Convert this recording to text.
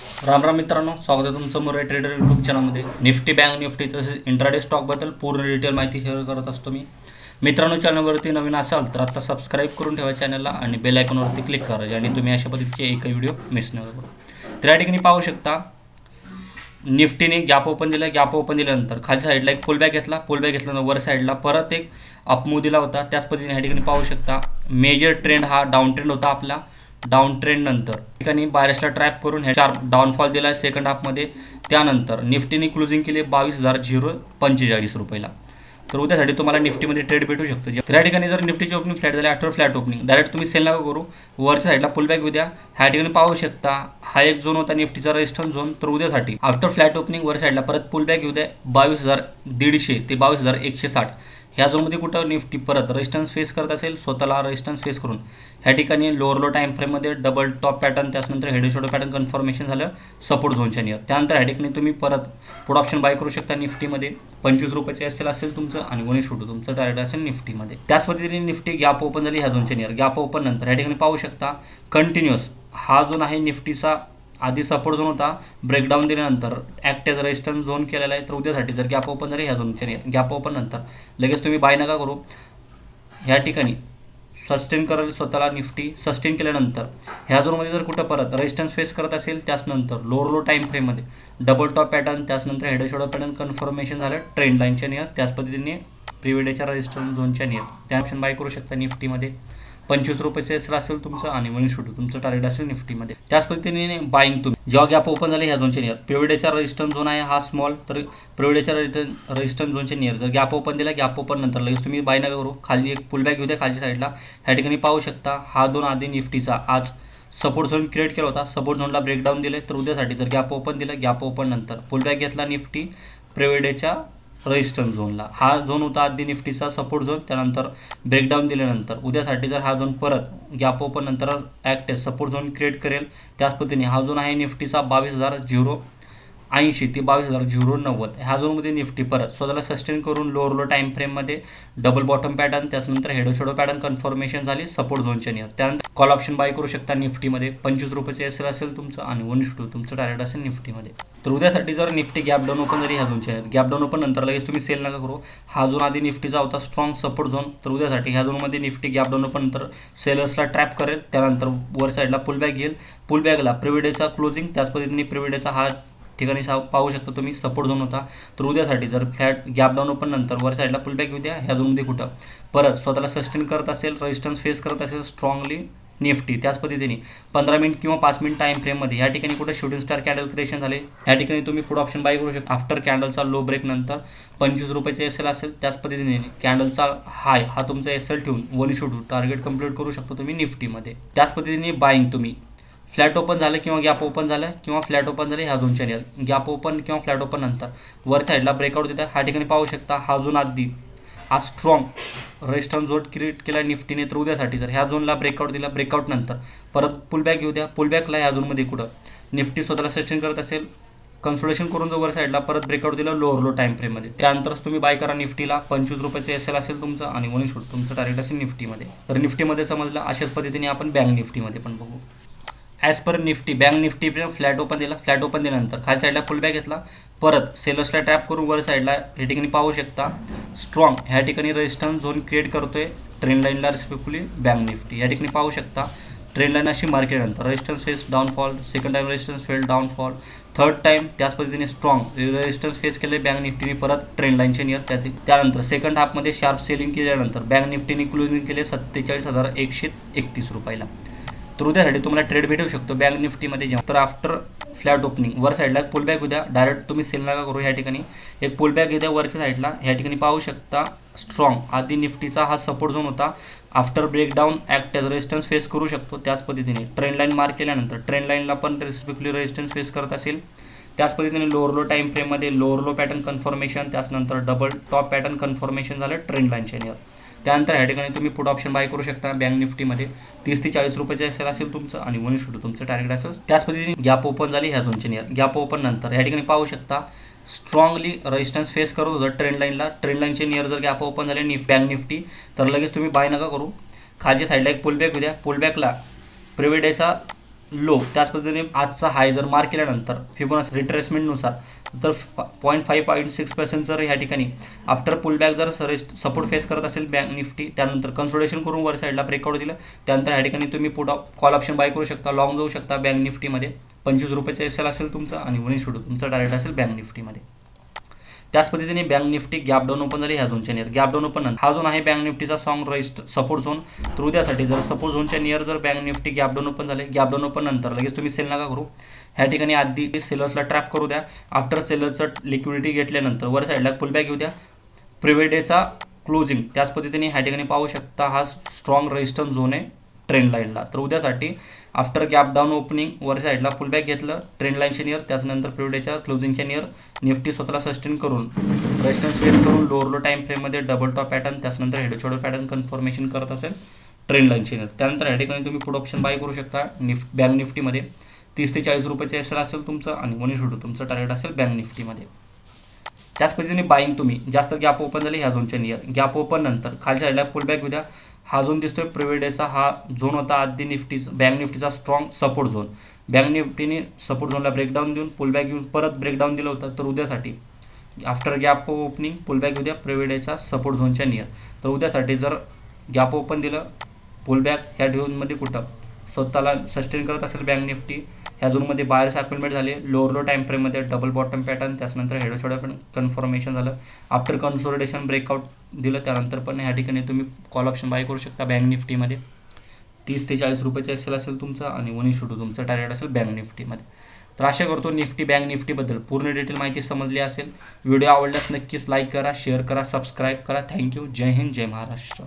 राम राम मित्रांनो, स्वागत आहे तुमचं मुरई ट्रेडर यूट्यूब चॅनलमध्ये. निफ्टी, बँक निफ्टी तसेच इंट्राडे स्टॉकबद्दल पूर्ण डिटेल माहिती शेअर करत असतो मी. मित्रांनो, चॅनलवरती नवीन असाल तर आता सबस्क्राईब करून ठेवा चॅनलला आणि बेल आयकॉनवरती क्लिक करा, ज्याने तुम्ही अशा पद्धतीचे एकही व्हिडिओ मिस न करू. तर या ठिकाणी पाहू शकता, निफ्टीने गॅप ओपन दिला. गॅप ओपन दिल्यानंतर खाली साईडला एक पुलबॅक घेतला. पुलबॅक घेतल्यानंतर वर साईडला परत एक अपमूव दिला होता. त्याच पद्धतीने या ठिकाणी पाहू शकता, मेजर ट्रेंड हा डाऊन ट्रेंड होता आपला. डाऊन ट्रेंड नंतर ठिकाणी बायर्सला ट्रॅप करून ह्या शार्प डाऊनफॉल दिला आहे सेकंड हाफमध्ये. त्यानंतर निफ्टीने क्लोजिंग केली 22,045 रुपयाला. तर उद्यासाठी तुम्हाला निफ्टीमध्ये ट्रेड भेटू शकतो. तर या ठिकाणी जर निफ्टीची ओपनिंग फ्लॅट झाली, आफ्टर फ्लॅट ओपनिंग डायरेक्ट तुम्ही सेल नका करू, वरच्या साईडला पुलबॅक उद्या. ह्या ठिकाणी पाहू शकता, हा एक झोन होता निफ्टीचा रेजिस्टन्स झोन. तर उद्यासाठी आफ्टर फ्लॅट ओपनिंग वर साईडला परत पुलबॅक येऊ द्या 22,150 ते 22,160 ह्या झोनमध्ये कुठं निफ्टी परत रेजिस्टन्स फेस करत असेल, स्वतःला रेजिस्टन्स फेस करून ह्या ठिकाणी लोअर लो टाईम फ्रेममध्ये डबल टॉप पॅटर्न, त्यानंतर हेड शोल्डर पॅटर्न कन्फर्मेशन झालं सपोर्ट झोनच्या नियर. त्यानंतर ह्या ठिकाणी तुम्ही परत पुढे ऑप्शन बाय करू शकता निफ्टीमध्ये. 25 रुपयाचे एस एल असेल तुमचं आणि 19 तुमचं टार्गेट असेल निफ्टीमध्ये. त्याच पद्धतीने निफ्टी गॅप ओपन झाली ह्या झोनच्या नियर. गॅप ओपन नंतर ह्या ठिकाणी पाहू शकता, कंटिन्युअस हा झोन आहे निफ्टीचा. आधी सपोर्ट झोन होता, ब्रेकडाऊन दिल्यानंतर ॲक्ट एज रेजिस्टन्स झोन केलेला आहे. तर उद्यासाठी जर गॅप ओपन झाली ह्या झोनच्या नियर, गॅप ओपन नंतर लगेच तुम्ही बाय नका करू. ह्या ठिकाणी सस्टेन करेल स्वतःला निफ्टी. सस्टेन केल्यानंतर ह्या झोनमध्ये जर कुठं परत रेजिस्टन्स फेस करत असेल, त्याचनंतर लोअर लो टाईम फ्रेममध्ये डबल टॉप पॅटर्न, त्याचनंतर हेड शोल्डर पॅटर्न कन्फर्मेशन झालं ट्रेंड लाईनच्या नियर. त्याच पद्धतीने प्रिव्हिडेच्या रेजिस्टन्स झोनच्या नियर त्या ऑप्शन बाय करू शकता निफ्टीमध्ये. 25 रुपयाचे एस असेल तुमचं आणि 19 तुमचं टार्गेट असेल निफ्टीमध्ये. त्याच पद्धतीने बाईंग तुम्ही जेव्हा गॅप ओपन झाले ह्या झोनच्या नियर, प्रिव्हिडेच्या रेजिस्टन्स झोन आहे हा स्मॉल. तर प्रिव्हिडेच्या रेजिस्टन्स झोनच्या नियर जर गॅप ओपन दिला, गॅप ओपन नंतर लगेच तुम्ही बाय नका करू. खाली एक पुलबॅक घेऊ द्या खालच्या साईडला. ह्या ठिकाणी पाहू शकता, हा दोन आधी निफ्टीचा आज सपोर्ट झोन क्रिएट केला होता. सपोर्ट झोनला ब्रेकडाऊन दिले. तर उद्यासाठी जर गॅप ओपन दिलं, गॅप ओपन नंतर पुलबॅक घेतला निफ्टी प्रिव्हिडेच्या रेजिस्टन्स झोनला. हा झोन होता आधी निफ्टीचा सपोर्ट झोन. त्यानंतर ब्रेकडाऊन दिल्यानंतर उद्यासाठी जर हा झोन परत गॅप ओपन नंतर ॲक्ट सपोर्ट झोन क्रिएट करेल. त्याच पद्धतीने हा झोन आहे निफ्टीचा 22,080 ते 22,090 ह्या झोनमध्ये निफ्टी परत स्वतःला सस्टेन करून लोअर लो टाईम फ्रेममध्ये डबल बॉटम पॅटर्न, त्याचनंतर हेड शोल्डर पॅटर्न कन्फर्मेशन झाली सपोर्ट झोनच्या नियर. त्यानंतर कॉल ऑप्शन बाय करू शकता निफ्टीमध्ये. 25 रुपयाचे एस एल असेल तुमचं आणि 19 तुमचं टार्गेट असेल निफ्टीमध्ये. तर उद्यासाठी जर निफ्टी गॅप डाऊन ओपन झाली ह्या झोनच्या गॅप डाऊन ओपन नंतर लगेच तुम्ही सेल नका करू. हा झोन आधी निफ्टीचा होता स्ट्रॉंग सपोर्ट झोन. तर उद्यासाठी ह्या झोनमध्ये निफ्टी गॅप डाऊन ओपन नंतर सेलर्सला ट्रॅप करेल. त्यानंतर वर साईडला पुलबॅक घेईल. पुलबॅकला प्रिव्हिडेचा क्लोजिंग, त्याच पद्धतीने प्रिव्हिडेचा हा ठिकाणी पाहू शकता तुम्ही सपोर्ट झोन होता. तर उद्यासाठी जर फ्लॅट गॅप डाऊन ओपन नंतर वर साईडला पुलबॅक येऊ द्या ह्या झोनमध्ये कुठं परत स्वतःला सस्टेन करत असेल, रेजिस्टन्स फेस करत असेल स्ट्रॉंगली निफ्टी. त्याच पद्धतीने 15 मिनिट किंवा 5 मिनिट टाईम फ्रेममध्ये ह्या ठिकाणी कुठे शूटिंग स्टार कॅन्डल क्रिएशन झाले. ह्या ठिकाणी तुम्ही पुढे ऑप्शन बाय करू शकता. आफ्टर कॅन्डलचा लो ब्रेक नंतर 25 रुपयाचे एस एल असेल. त्याच पद्धतीने कॅन्डलचा हाय हा तुमचा एस एल ठेवून 1 टार्गेट कंप्लीट करू शकतो तुम्ही निफ्टीमध्ये. त्याच पद्धतीने बाईंग तुम्ही फ्लॅट ओपन झालं किंवा गॅप ओपन झालं किंवा फ्लॅट ओपन झाले ह्या झोनच्या नियर, गॅप ओपन किंवा फ्लॅट ओपन नंतर वर साईडला ब्रेकआउट देतात. ह्या ठिकाणी पाहू शकता, हा झोन आधी हा स्ट्रॉंग रेजिस्टन्स झोन क्रिएट केला निफ्टीने. तर उद्यासाठी जर ह्या झोनला ब्रेकआउट दिला, ब्रेकआउट नंतर परत पुलबॅक घेऊ द्या. पुलबॅकला ह्या झोनमध्ये कुठं निफ्टी स्वतःला सस्टेन करत असेल, कन्सोलेशन करून जो वर साईडला परत ब्रेकआउट दिला लोअर लो टाईम फ्रेममध्ये, त्यानंतरच तुम्ही बाय करा निफ्टीला. 25 रुपयाचे एस एल असेल तुमचं आणि 19 तुमचं टार्गेट असेल निफ्टीमध्ये. तर निफ्टीमध्ये समजलं. अशाच पद्धतीने आपण बँक निफ्टीमध्ये पण बघू. As per Nifty, bank Nifty flat open दिला. फ्लॅट ओपन दिल्यानंतर खाली साईडला फुलबॅक घेतला. परत सेलर्सला ट्रॅप करून वर साईडला या ठिकाणी पाहू शकता स्ट्रॉंग ह्या ठिकाणी रेजिस्टन्स झोन क्रिएट करतोय ट्रेंड लाईनला रिस्पेक्टफुली बँक निफ्टी. या ठिकाणी पाहू शकता ट्रेंड लाईन अशी मार्केटनंतर resistance face downfall, second time resistance fail downfall, third time त्याच पद्धतीने स्ट्रॉंग रेजिस्टन्स फेस केले बँक निफ्टीने परत ट्रेंड लाईनच्या नियर. त्यानंतर सेकंड हाफमध्ये शार्प सेलिंग केल्यानंतर बँक निफ्टीने क्लोजिंग केले 47,131 रुपयाला. तर उद्यासाठी तुम्हाला ट्रेड भेटू शकतो बँक निफ्टीमध्ये. जेव्हा तर आफ्टर फ्लॅट ओपनिंग वर साईडला एक पुलबॅक उद्या डायरेक्ट तुम्ही सेल नका करू. ह्या ठिकाणी एक पुलबॅक येत्या वरच्या साईडला. ह्या ठिकाणी पाहू शकता स्ट्रॉंग आधी निफ्टीचा हा सपोर्ट झोन होता. After breakdown act as resistance face करू शकतो. त्याच पद्धतीने ट्रेंड लाईन मार्क केल्यानंतर ट्रेंड लाईनला पण रिस्पेक्टली रेजिस्टन्स फेस करत असेल. त्याच पद्धतीने लोअर लो टाईम फ्रेममध्ये लोअर लो पॅटर्न कन्फर्मेशन, त्याचनंतर डबल टॉप पॅटर्न कन्फर्मेशन झालं ट्रेंड लाईनच्या नियर. त्यानंतर ह्या ठिकाणी तुम्ही पुढे ऑप्शन बाय करू शकता बँक निफ्टीमध्ये. 30 ते 40 रुपयाचे एस एल असेल तुमचं आणि 19 तुमचं टार्गेट असेल. त्याच पद्धतीने गॅप ओपन झाली ह्या झोनच्या नियर. गॅप ओपन नंतर ह्या ठिकाणी पाहू शकता स्ट्रॉंगली रेजिस्टन्स फेस करत होतं ट्रेंड लाईनला. ट्रेंड लाईनचे नियर जर गॅप ओपन झाले बँक निफ्टी तर लगेच तुम्ही बाय नका करू. खालच्या साईडला एक पुलबॅक उद्या. पुलबॅकला प्रिव्हिडेचा लो, त्याच पद्धतीने आजचा हाय जर मार्क केल्यानंतर फिबोनाची रिट्रेसमेंटनुसार तर 0.5-0.6% जर ह्या ठिकाणी आफ्टर पुलबॅक जर सपोर्ट फेस करत असेल बँक निफ्टी, त्यानंतर कन्सोलिडेशन करून वर साईडला ब्रेकआउट दिलं, त्यानंतर ह्या ठिकाणी तुम्ही कॉल ऑप्शन बाय करू शकता, लॉंग जाऊ शकता बँक निफ्टीमध्ये. 25 रुपयाचं एसएल असेल तुमचं आणि 19 तुमचं टार्गेट असेल बँक निफ्टीमध्ये. त्याच पद्धतीने bank Nifty gap down open झाली ह्या झोनच्या नियर. गॅप डाऊन ओपन हा झोन आहे बँक निफ्टीचा स्ट्रॉंग सपोर्ट झोन. तर उद्यासाठी जर सपोर्ट झोनच्या नियर जर bank Nifty gap down open झाले, गॅप डाऊन ओपन नंतर लगेच तुम्ही सेल नका करू. ह्या ठिकाणी आधी सेलर्सला ट्रॅप करू द्या. आफ्टर सेलरचं लिक्विडिटी घेतल्यानंतर वर साईडला पुलबॅक येऊ द्या. प्रिव्हियस डेचा क्लोजिंग त्याच पद्धतीने ह्या ठिकाणी पाहू शकता, हा स्ट्रॉंग रेजिस्टन्स झोन आहे ट्रेंड लाईनला. तर उद्यासाठी आफ्टर गॅप डाऊन ओपनिंग वर साईडला पुलबॅक घेतलं ट्रेंड लाईनच्या नियर, त्याच्यानंतर प्रिव्हियसच्या क्लोजिंगच्या नियर निफ्टी स्वतःला सस्टेन करून रेजिस्टन्स फेस करून लोअर लो टाईम फ्रेममध्ये डबल टॉप पॅटर्न, त्याच्यानंतर हेड शोल्डर पॅटर्न कन्फर्मेशन करत असेल ट्रेंड लाईनच्या नियर. त्यानंतर या ठिकाणी तुम्ही पुट ऑप्शन बाय करू शकता बँक निफ्टीमध्ये. 30 ते 40 रुपयाचं एसएल असेल तुमचं आणि 19 तुमचं टार्गेट असेल बँक निफ्टीमध्ये. त्याच पद्धतीने बाईंग तुम्ही जास्त गॅप ओपन झाली ह्या झोनच्या नियर, गॅप ओपन नंतर खालच्या साईडला पुलबॅक घेऊ द्या. हा झोन दिसतोय प्रिव्हियस डेचा, हा झोन होता आधी बँक निफ्टीचा स्ट्रॉंग सपोर्ट झोन. बँक निफ्टीने सपोर्ट झोनला ब्रेकडाऊन देऊन पुलबॅक घेऊन परत ब्रेकडाऊन दिलं होतं. तर उद्यासाठी आफ्टर गॅप ओपनिंग पुलबॅक घेऊ द्या प्रिव्हियस डेचा सपोर्ट झोनच्या नियर. तर उद्यासाठी जर गॅप ओपन दिलं पुलबॅक ह्या झोनमध्ये कुठं स्वतःला सस्टेन करत असेल बँक निफ्टी, ह्या झोनमध्ये बायर्स ॲक्युलमेट झाले लोअर लो टाईम फ्रेममध्ये डबल बॉटम पॅटर्न, त्याच्यानंतर हेड शोल्डर पण कन्फर्मेशन झालं. आफ्टर कन्सोलिडेशन ब्रेकआउट दिलं, त्यानंतर पण ह्या ठिकाणी तुम्ही कॉल ऑप्शन बाय करू शकता बँक निफ्टीमध्ये. 30 ते 40 रुपयाचं एसएल असेल तुमचं आणि 19 तुमचं टार्गेट असेल बँक निफ्टीमध्ये. तर आशा करतो निफ्टी बँक निफ्टीबद्दल पूर्ण डिटेल माहिती समजली असेल. व्हिडिओ आवडल्यास नक्कीच लाईक करा, शेअर करा, सबस्क्राईब करा. थँक्यू. जय हिंद, जय महाराष्ट्र.